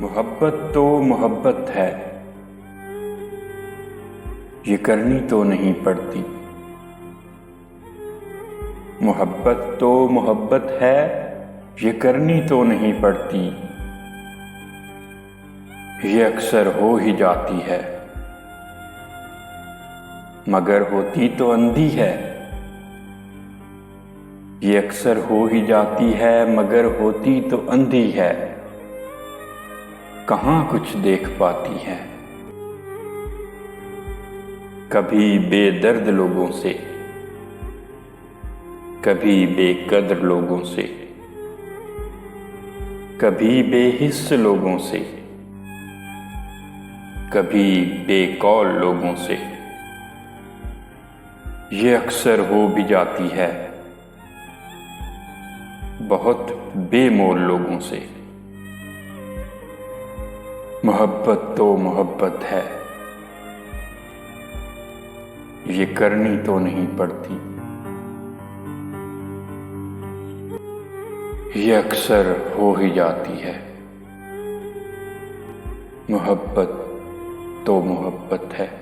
मोहब्बत तो मोहब्बत है, ये करनी तो नहीं पड़ती। मोहब्बत तो मोहब्बत है, ये करनी तो नहीं पड़ती। ये अक्सर हो ही जाती है, मगर होती तो अंधी है। ये अक्सर हो ही जाती है, मगर होती तो अंधी है। कहाँ कुछ देख पाती है। कभी बेदर्द लोगों से, कभी बेकद्र लोगों से, कभी बेहिस्स लोगों से, कभी बेकौल लोगों से। ये अक्सर हो भी जाती है, बहुत बेमोल लोगों से। मोहब्बत तो मोहब्बत है, ये करनी तो नहीं पड़ती। ये अक्सर हो ही जाती है। मोहब्बत तो मोहब्बत है।